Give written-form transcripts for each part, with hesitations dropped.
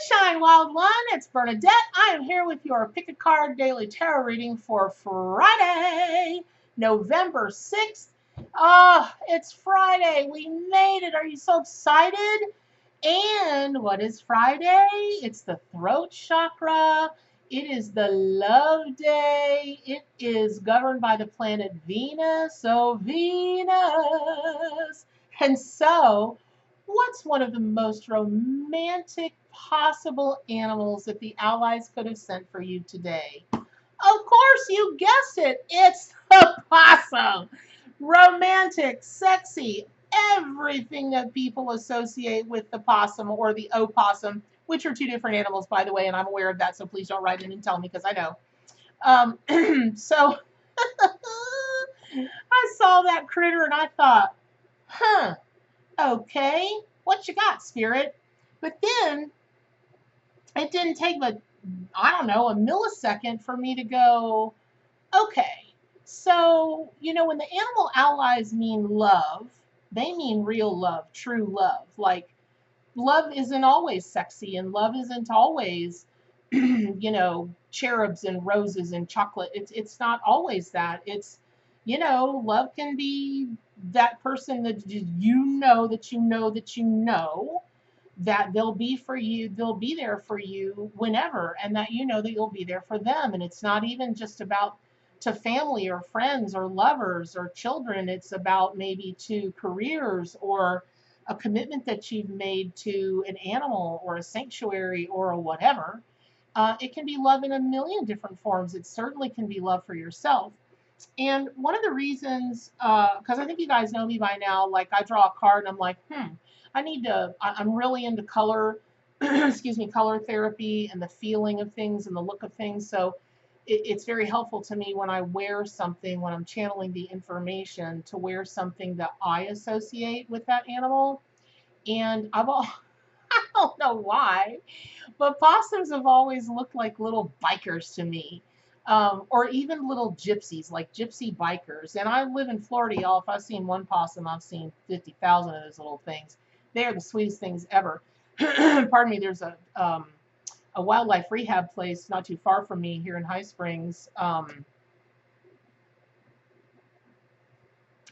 Sunshine, Wild One. It's Bernadette. I am here with your Pick a Card Daily Tarot reading for Friday, November 6th. It's Friday. We made it. Are you so excited? And what is Friday? It's the throat chakra. It is the love day. It is governed by the planet Venus. So, Venus. And so, what's one of the most romantic possible animals that the allies could have sent for you today? Of course, you guessed it. It's the possum. Romantic, sexy, everything that people associate with the possum or the opossum, which are two different animals, by the way, and I'm aware of that, so please don't write in and tell me because I know. So I saw that critter and I thought, huh, okay, what you got, spirit? But then it didn't take but, I don't know, a millisecond for me to go, okay. So, when the animal allies mean love, they mean real love, true love. Like, love isn't always sexy and love isn't always, cherubs and roses and chocolate. It's not always that. It's, love can be that person that that they'll be for you, they'll be there for you whenever, and that that you'll be there for them. And it's not even just about to family or friends or lovers or children, it's about maybe to careers or a commitment that you've made to an animal or a sanctuary or a whatever. It can be love in a million different forms. It certainly can be love for yourself. And one of the reasons, because I think you guys know me by now, like I draw a card and I'm like, I'm really into color, excuse me, color therapy and the feeling of things and the look of things. So it's very helpful to me when I wear something, when I'm channeling the information, to wear something that I associate with that animal. And I don't know why, but possums have always looked like little bikers to me, or even little gypsies, like gypsy bikers. And I live in Florida, y'all. If I've seen one possum, I've seen 50,000 of those little things. They are the sweetest things ever. Pardon me. There's a wildlife rehab place not too far from me here in High Springs.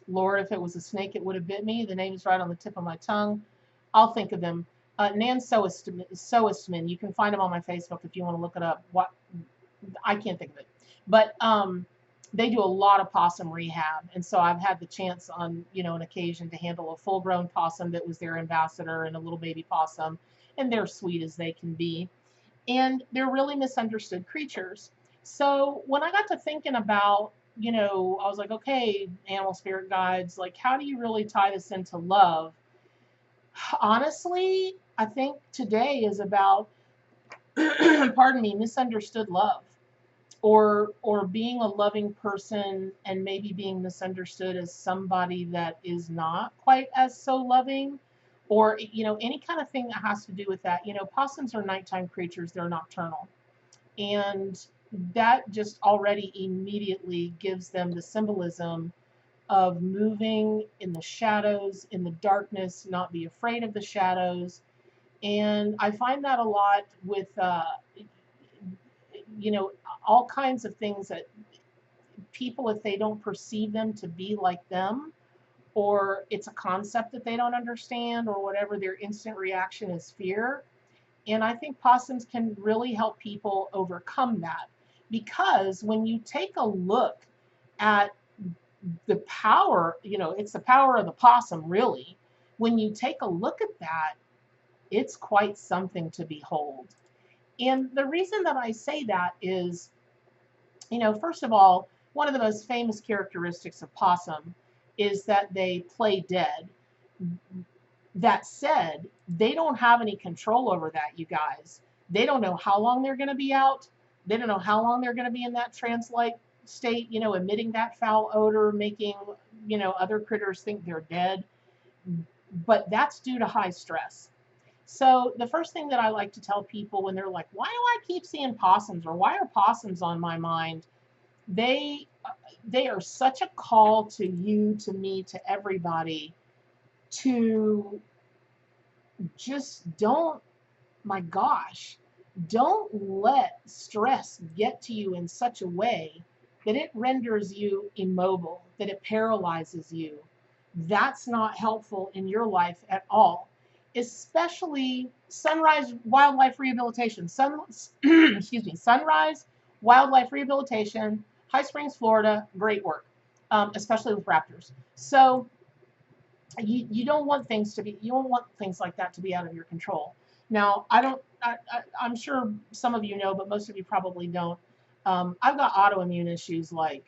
Lord, if it was a snake, it would have bit me. The name is right on the tip of my tongue. I'll think of them. Nan Soestman. You can find him on my Facebook if you want to look it up. What, I can't think of it, but they do a lot of possum rehab, and so I've had the chance on an occasion to handle a full-grown possum that was their ambassador and a little baby possum, and they're sweet as they can be, and they're really misunderstood creatures. So when I got to thinking about, I was like, okay, animal spirit guides, like how do you really tie this into love? Honestly, I think today is about, pardon me, misunderstood love, or being a loving person and maybe being misunderstood as somebody that is not quite as so loving, or any kind of thing that has to do with that. Possums are nighttime creatures, they're nocturnal, and that just already immediately gives them the symbolism of moving in the shadows, in the darkness, not be afraid of the shadows. And I find that a lot with, you know, all kinds of things that people, if they don't perceive them to be like them, or it's a concept that they don't understand, or whatever, their instant reaction is fear. And I think possums can really help people overcome that. Because when you take a look at the power, it's the power of the possum, really. When you take a look at that, it's quite something to behold. And the reason that I say that is, first of all, one of the most famous characteristics of possum is that they play dead. That said, they don't have any control over that, you guys. They don't know how long they're going to be out. They don't know how long they're going to be in that trance-like state, emitting that foul odor, making, other critters think they're dead. But that's due to high stress. So the first thing that I like to tell people when they're like, why do I keep seeing possums, or why are possums on my mind? They are such a call to you, to me, to everybody, to just don't my gosh, don't let stress get to you in such a way that it renders you immobile, that it paralyzes you. That's not helpful in your life at all. Especially Sunrise Wildlife Rehabilitation. Excuse me, Sunrise Wildlife Rehabilitation, High Springs, Florida, great work, especially with raptors. So you don't want things to be, you don't want things like that to be out of your control. Now, I'm sure some of you know, but most of you probably don't. I've got autoimmune issues, like,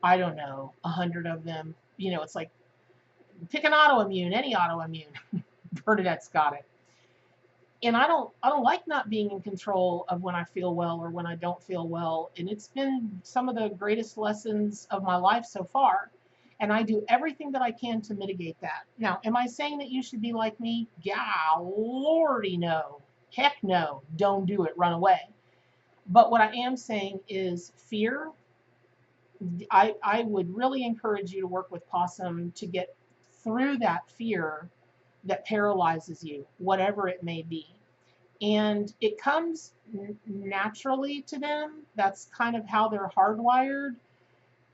I don't know, 100 of them. You know, it's like, pick an autoimmune, any autoimmune. Bernadette's got it. And I don't like not being in control of when I feel well or when I don't feel well. And it's been some of the greatest lessons of my life so far. And I do everything that I can to mitigate that. Now, am I saying that you should be like me? Yeah, lordy no. Heck no. Don't do it. Run away. But what I am saying is fear. I would really encourage you to work with Possum to get through that fear that paralyzes you, whatever it may be. And it comes naturally to them. That's kind of how they're hardwired.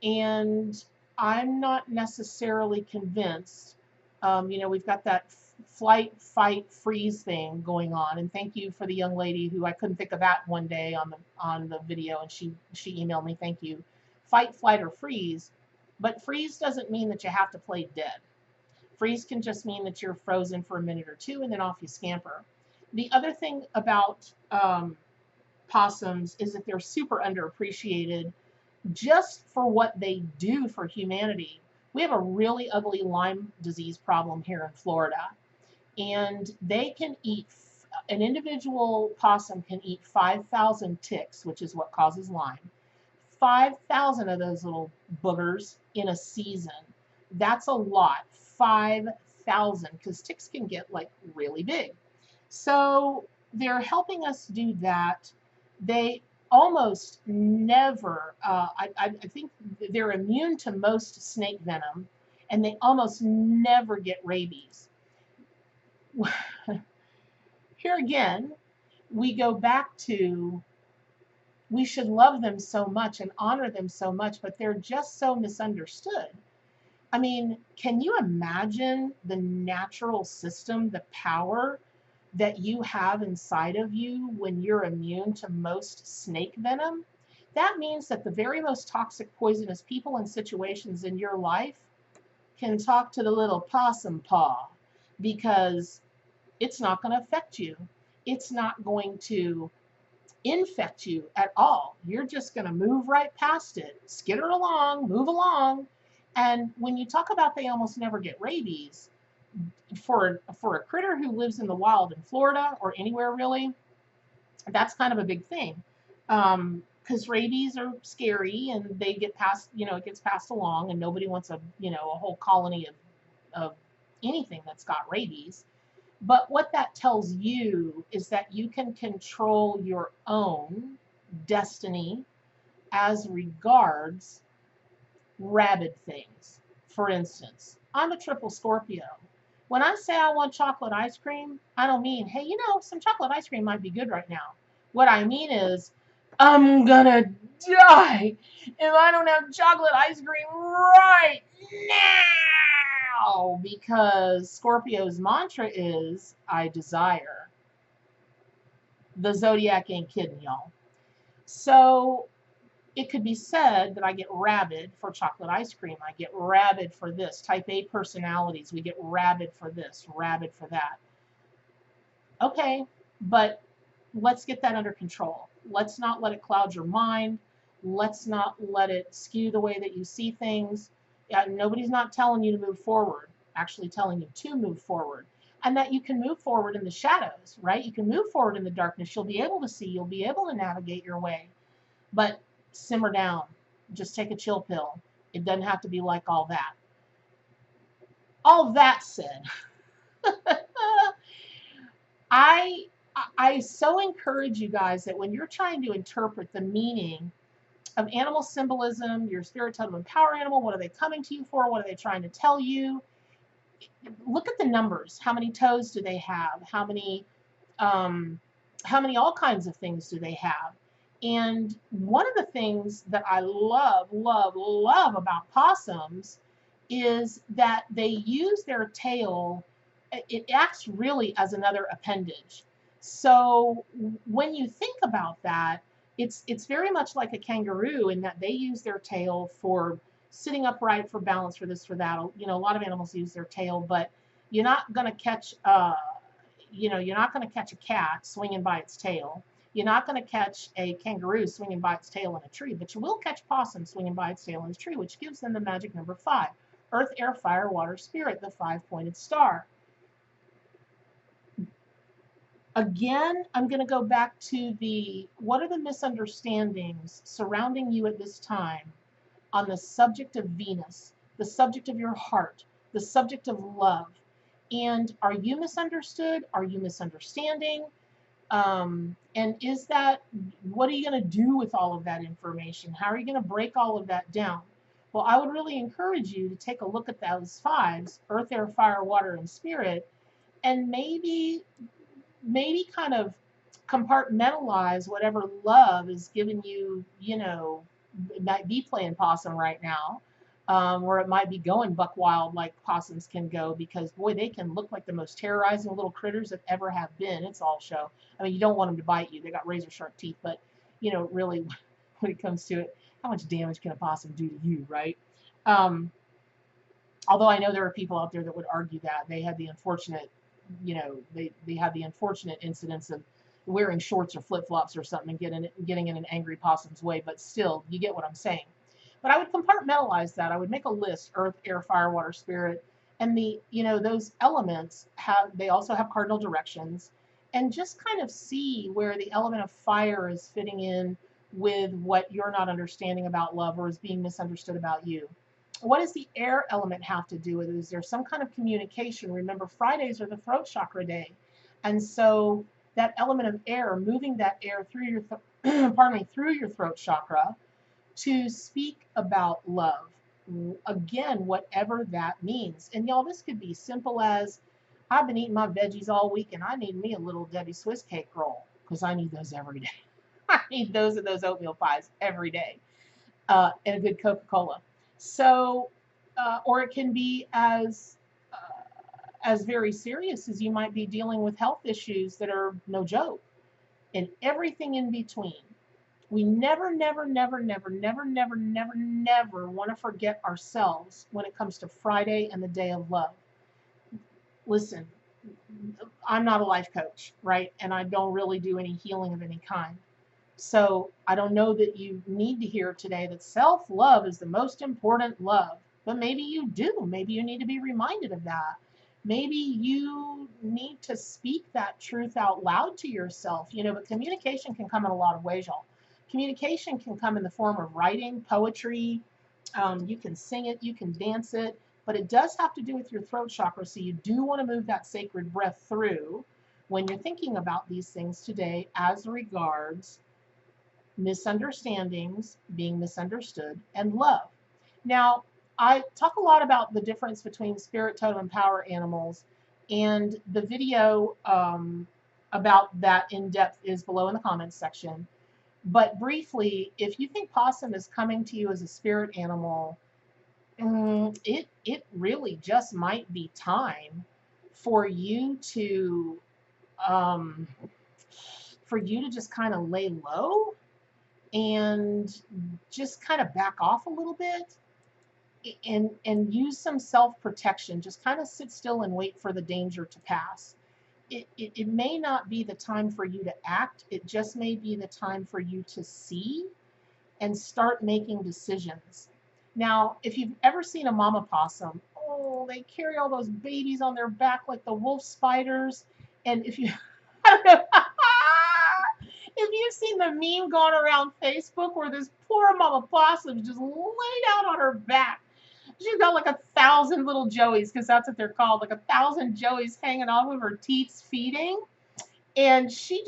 And I'm not necessarily convinced. We've got that flight, fight, freeze thing going on. And thank you for the young lady who, I couldn't think of that one day on the video, and she emailed me. Thank you. Fight, flight, or freeze. But freeze doesn't mean that you have to play dead. Freeze can just mean that you're frozen for a minute or two, and then off you scamper. The other thing about possums is that they're super underappreciated just for what they do for humanity. We have a really ugly Lyme disease problem here in Florida, and they can eat, an individual possum can eat 5,000 ticks, which is what causes Lyme. 5,000 of those little boogers in a season. That's a lot. 5,000, because ticks can get like really big. So they're helping us do that. They almost never, I think they're immune to most snake venom, and they almost never get rabies. Here again, we go back to, we should love them so much and honor them so much, but they're just so misunderstood. I mean, can you imagine the natural system, the power that you have inside of you when you're immune to most snake venom? That means that the very most toxic, poisonous people and situations in your life can talk to the little possum paw, because it's not going to affect you. It's not going to infect you at all. You're just going to move right past it, skitter along, move along. And when you talk about they almost never get rabies, for a critter who lives in the wild in Florida or anywhere really, that's kind of a big thing. Because rabies are scary, and they get passed, it gets passed along, and nobody wants a whole colony of anything that's got rabies. But what that tells you is that you can control your own destiny as regards rabid things. For instance, I'm a triple Scorpio. When I say I want chocolate ice cream, I don't mean, hey, some chocolate ice cream might be good right now. What I mean is, I'm gonna die if I don't have chocolate ice cream right now, because Scorpio's mantra is, I desire. The zodiac ain't kidding, y'all. So it could be said that I get rabid for chocolate ice cream. I get rabid for this. Type A personalities, we get rabid for this, rabid for that. Okay, but let's get that under control. Let's not let it cloud your mind. Let's not let it skew the way that you see things. Nobody's not telling you to move forward, actually telling you to move forward. And that you can move forward in the shadows, right? You can move forward in the darkness. You'll be able to see. You'll be able to navigate your way. But simmer down. Just take a chill pill. It doesn't have to be like all that. All that said, I so encourage you guys that when you're trying to interpret the meaning of animal symbolism, your spirit totem and power animal, what are they coming to you for? What are they trying to tell you? Look at the numbers. How many toes do they have? How many How many all kinds of things do they have? And one of the things that I love, love, love about possums is that they use their tail. It acts really as another appendage. So when you think about that, it's very much like a kangaroo in that they use their tail for sitting upright, for balance, for this, for that. You know, a lot of animals use their tail, but you're not going to catch you're not going to catch a cat swinging by its tail. You're not going to catch a kangaroo swinging by its tail in a tree, but you will catch possum swinging by its tail in a tree, which gives them the magic number 5. Earth, air, fire, water, spirit, the 5-pointed star. Again, I'm going to go back to what are the misunderstandings surrounding you at this time on the subject of Venus, the subject of your heart, the subject of love. And are you misunderstood? Are you misunderstanding? And is that, what are you going to do with all of that information? How are you going to break all of that down? Well, I would really encourage you to take a look at those 5s, earth, air, fire, water, and spirit, and maybe kind of compartmentalize whatever love is giving you, it might be playing possum right now, or it might be going buck wild like possums can go, because boy, they can look like the most terrorizing little critters that ever have been. It's all show. I mean, you don't want them to bite you. They got razor sharp teeth, but really, when it comes to it, how much damage can a possum do to you, right? Although I know there are people out there that would argue that they had the unfortunate, they had the unfortunate incidents of wearing shorts or flip-flops or something and getting in an angry possum's way, but still, you get what I'm saying. But I would compartmentalize that. I would make a list: earth, air, fire, water, spirit, and those elements they also have cardinal directions, and just kind of see where the element of fire is fitting in with what you're not understanding about love or is being misunderstood about you. What does the air element have to do with it? Is there some kind of communication? Remember, Fridays are the throat chakra day. And so that element of air, moving that air through your, through your throat chakra to speak about love. Again, whatever that means. And y'all, this could be simple as, I've been eating my veggies all week and I need me a little Debbie Swiss cake roll, because I need those every day. I need those and those oatmeal pies every day, and a good Coca-Cola. So, or it can be as very serious as you might be dealing with health issues that are no joke, and everything in between. We never, never, never, never, never, never, never, never want to forget ourselves when it comes to Friday and the day of love. Listen, I'm not a life coach, right? And I don't really do any healing of any kind. So I don't know that you need to hear today that self-love is the most important love, but maybe you do. Maybe you need to be reminded of that. Maybe you need to speak that truth out loud to yourself, but communication can come in a lot of ways, y'all. Communication can come in the form of writing, poetry. You can sing it, you can dance it, but it does have to do with your throat chakra. So you do want to move that sacred breath through when you're thinking about these things today as regards misunderstandings, being misunderstood, and love. Now, I talk a lot about the difference between spirit, totem, and power animals, and the video about that in depth is below in the comments section. But briefly, if you think possum is coming to you as a spirit animal, it really just might be time for you to just kind of lay low and just kind of back off a little bit and use some self-protection. Just kind of sit still and wait for the danger to pass. It may not be the time for you to act. It just may be the time for you to see and start making decisions. Now, if you've ever seen a mama possum, oh, they carry all those babies on their back like the wolf spiders. And if you, I don't know, if you've seen the meme going around Facebook where this poor mama possum just laid out on her back. She's got like 1,000 little joeys, because that's what they're called, like 1,000 joeys hanging off of her teats feeding. And she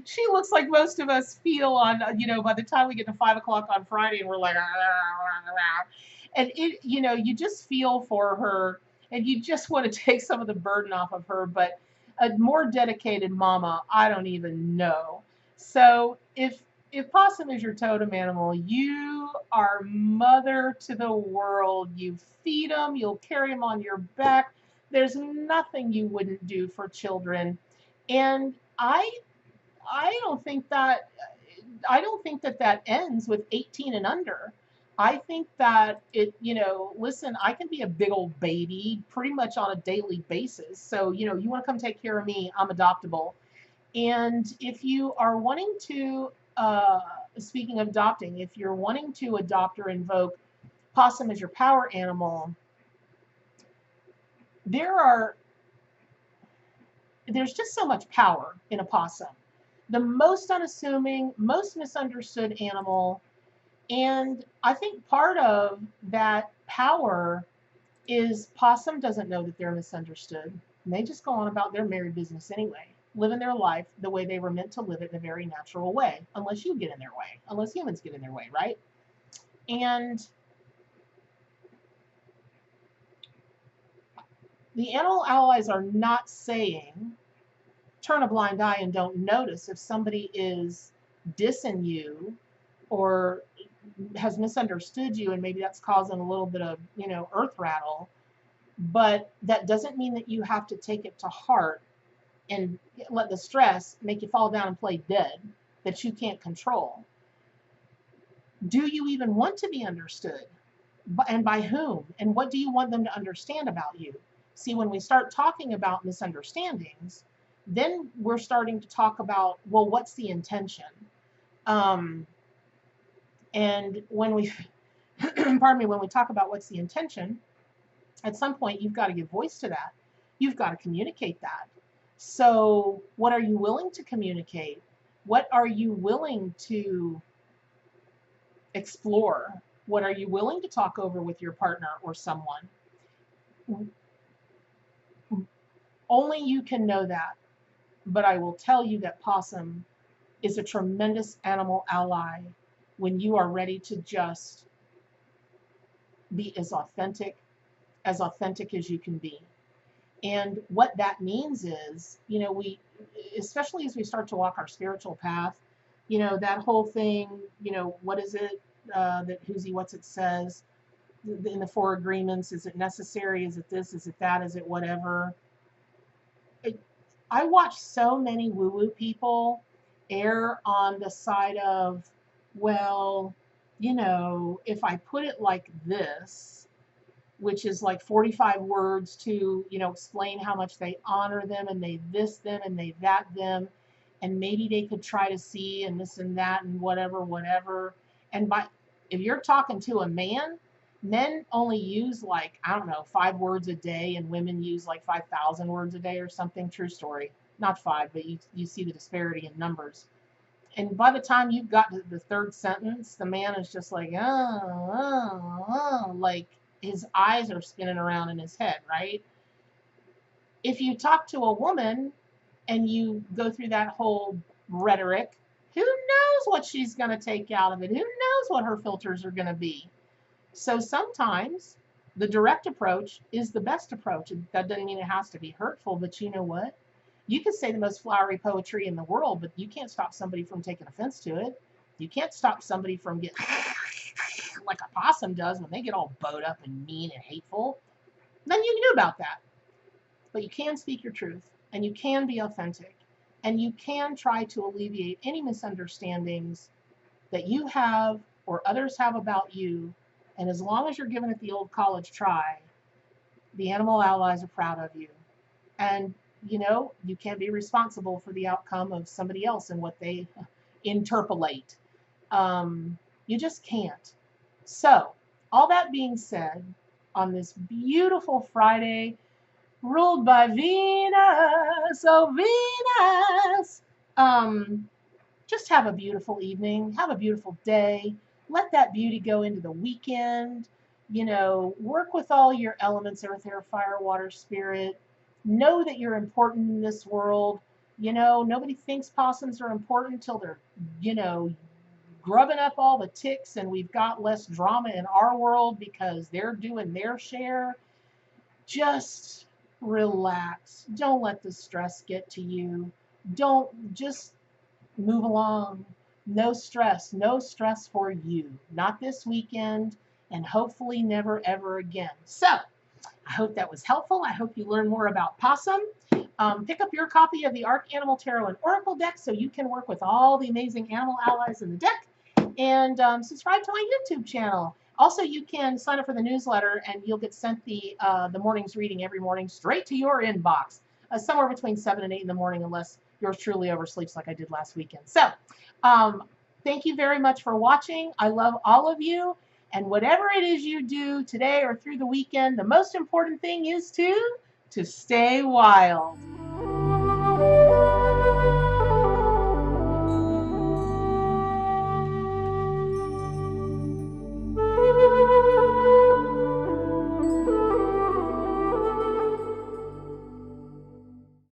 she looks like most of us feel on, by the time we get to 5 o'clock on Friday and we're like, and you just feel for her and you just want to take some of the burden off of her. But A more dedicated mama, I don't even know. So if possum is your totem animal, you are mother to the world. You feed them, you'll carry them on your back. There's nothing you wouldn't do for children. And I don't think that that ends with 18 and under. I think that listen, I can be a big old baby pretty much on a daily basis. So, you want to come take care of me, I'm adoptable. And if you are wanting to, speaking of adopting, if you're wanting to adopt or invoke possum as your power animal, there are there's just so much power in a possum. The most unassuming, most misunderstood animal. And I think part of that power is possum doesn't know that they're misunderstood. And they just go on about their merry business anyway, living their life the way they were meant to live it in a very natural way, unless you get in their way, unless humans get in their way, right? And the animal allies are not saying turn a blind eye and don't notice if somebody is dissing you or has misunderstood you, and maybe that's causing a little bit of earth rattle. But that doesn't mean that you have to take it to heart and let the stress make you fall down and play dead that you can't control. Do you even want to be understood? And by whom? And what do you want them to understand about you? See, when we start talking about misunderstandings, then we're starting to talk about, well, what's the intention? And when we, pardon me, when we talk about what's the intention, at some point you've got to give voice to that. You've got to communicate that. So what are you willing to communicate? What are you willing to explore? What are you willing to talk over with your partner or someone? Only you can know that. But I will tell you that possum is a tremendous animal ally when you are ready to just be as authentic as you can be. And what that means is, we, especially as we start to walk our spiritual path, that whole thing, what is it that Who's What's It says in the Four Agreements? Is it necessary? Is it this? Is it that? Is it whatever? I watch so many woo-woo people err on the side of, well, if I put it like this, which is like 45 words to, explain how much they honor them and they this them and they that them, and maybe they could try to see and this and that and whatever. And if you're talking to a man, men only use like, I don't know, 5 words a day, and women use like 5,000 words a day or something. True story. Not 5, but you see the disparity in numbers. And by the time you've got to the third sentence, the man is just like, like his eyes are spinning around in his head, right? If you talk to a woman and you go through that whole rhetoric, who knows what she's going to take out of it? Who knows what her filters are going to be? So sometimes the direct approach is the best approach. That doesn't mean it has to be hurtful, but you know what? You can say the most flowery poetry in the world, but you can't stop somebody from taking offense to it. You can't stop somebody from getting like a possum does when they get all bowed up and mean and hateful. Nothing you can do about that. But you can speak your truth, and you can be authentic, and you can try to alleviate any misunderstandings that you have or others have about you. And as long as you're giving it the old college try, the animal allies are proud of you. And you can't be responsible for the outcome of somebody else and what they interpolate. You just can't. So, all that being said, on this beautiful Friday, ruled by Venus, oh Venus, just have a beautiful evening, have a beautiful day. Let that beauty go into the weekend. Work with all your elements, earth, air, fire, water, spirit. Know that you're important in this world. Nobody thinks possums are important until they're, grubbing up all the ticks and we've got less drama in our world because they're doing their share. Just Relax. Don't let the stress get to you. Don't just move along. No stress. No stress for you. Not this weekend, and hopefully never ever again. So, I hope that was helpful. I hope you learn more about possum. Pick up your copy of the Arc Animal Tarot and Oracle deck so you can work with all the amazing animal allies in the deck. And subscribe to my YouTube channel. Also, you can sign up for the newsletter, and you'll get sent the morning's reading every morning straight to your inbox, somewhere between 7 and 8 in the morning, unless yours truly oversleeps like I did last weekend. So, thank you very much for watching. I love all of you. And whatever it is you do today or through the weekend, the most important thing is to stay wild.